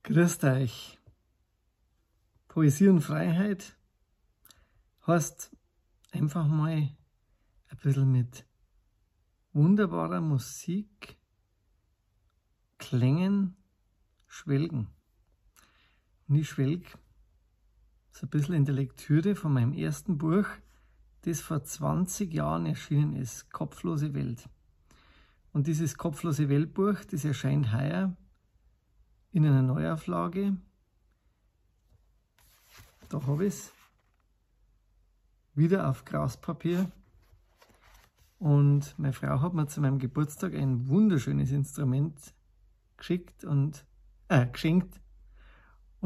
Grüßt euch. Poesie und Freiheit heißt einfach mal ein bisschen mit wunderbarer Musik, Klängen schwelgen. Und ich schwelge so ein bisschen in der Lektüre von meinem ersten Buch, das vor 20 Jahren erschienen ist, Kopflose Welt. Und dieses Kopflose Welt-Buch, das erscheint heuer in einer Neuauflage. Da habe ich es. Wieder auf Graspapier. Und meine Frau hat mir zu meinem Geburtstag ein wunderschönes Instrument geschenkt. Und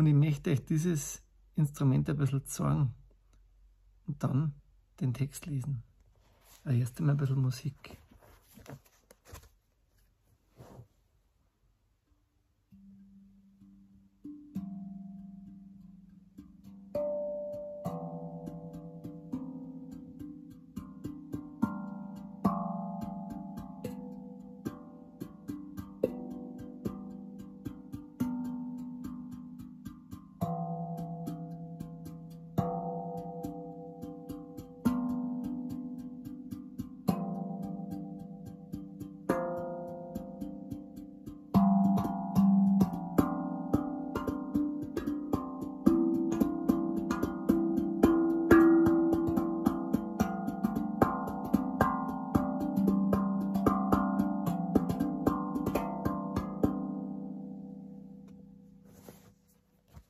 ich möchte euch dieses Instrument ein bisschen zeigen und dann den Text lesen. Aber erst einmal ein bisschen Musik.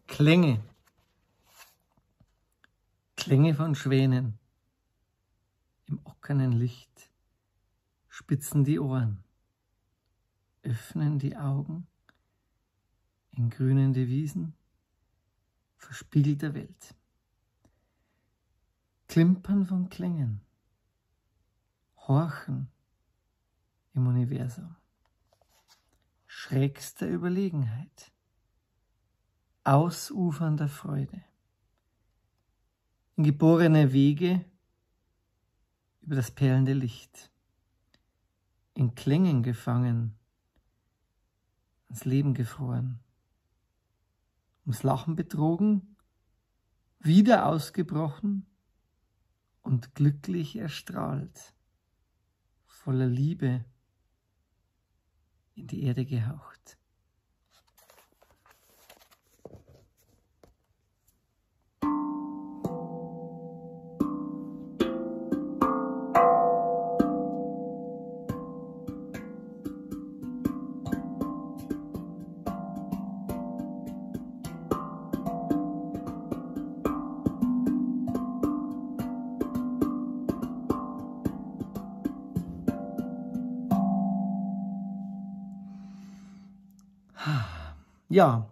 Klänge. Klänge von Schwänen. Im ockernen Licht spitzen die Ohren, öffnen die Augen in grünende Wiesen verspiegelter Welt. Klimpern von Klängen, horchen im Universum, schrägster Überlegenheit, ausufernder Freude, in geborene Wege über das perlende Licht, in Klängen gefangen, ans Leben gefroren, ums Lachen betrogen, wieder ausgebrochen und glücklich erstrahlt, voller Liebe in die Erde gehaucht. Ja,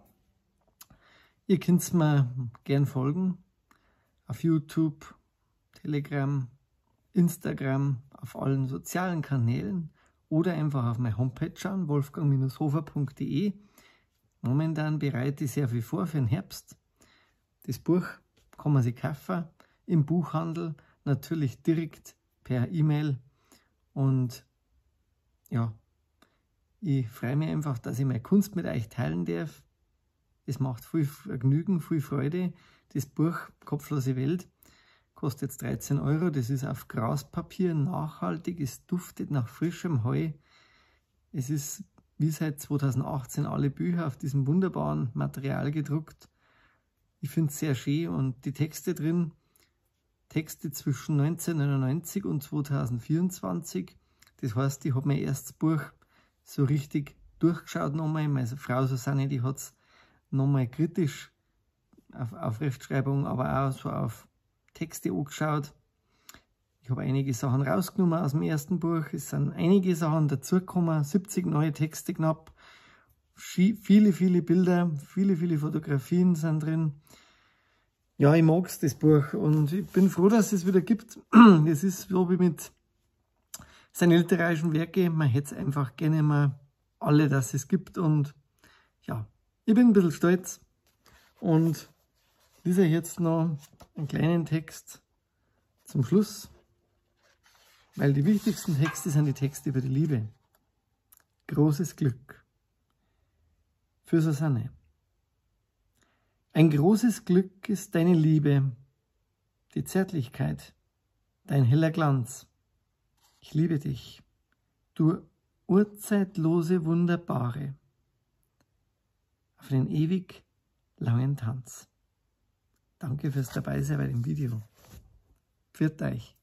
ihr könnt mir gern folgen auf YouTube, Telegram, Instagram, auf allen sozialen Kanälen oder einfach auf meine Homepage schauen, wolfgang-hofer.de. Momentan bereite ich sehr viel vor für den Herbst. Das Buch kann man sich kaufen im Buchhandel, natürlich direkt per E-Mail. Und ja, ich freue mich einfach, dass ich meine Kunst mit euch teilen darf. Es macht viel Vergnügen, viel Freude. Das Buch Kopflose Welt kostet jetzt 13 €. Das ist auf Graspapier, nachhaltig, es duftet nach frischem Heu. Es ist wie seit 2018 alle Bücher auf diesem wunderbaren Material gedruckt. Ich finde es sehr schön und die Texte drin, Texte zwischen 1999 und 2024. Das heißt, ich habe mein erstes Buch so richtig durchgeschaut nochmal. Meine Frau Susanne, die hat es nochmal kritisch auf Rechtschreibung, aber auch so auf Texte angeschaut. Ich habe einige Sachen rausgenommen aus dem ersten Buch. Es sind einige Sachen dazugekommen, 70 neue Texte knapp. Viele, viele Bilder, viele Fotografien sind drin. Ja, ich mag das Buch und ich bin froh, dass es wieder gibt. Es ist so wie mit seinen literarischen Werke, man hätte es einfach gerne mal alle, dass es gibt. Und ja, ich bin ein bisschen stolz und lese jetzt noch einen kleinen Text zum Schluss, weil die wichtigsten Texte sind die Texte über die Liebe. Großes Glück. Für Susanne. Ein großes Glück ist deine Liebe, die Zärtlichkeit, dein heller Glanz. Ich liebe dich, du urzeitlose Wunderbare, auf den ewig langen Tanz. Danke fürs Dabeisein bei dem Video. Pfiat euch.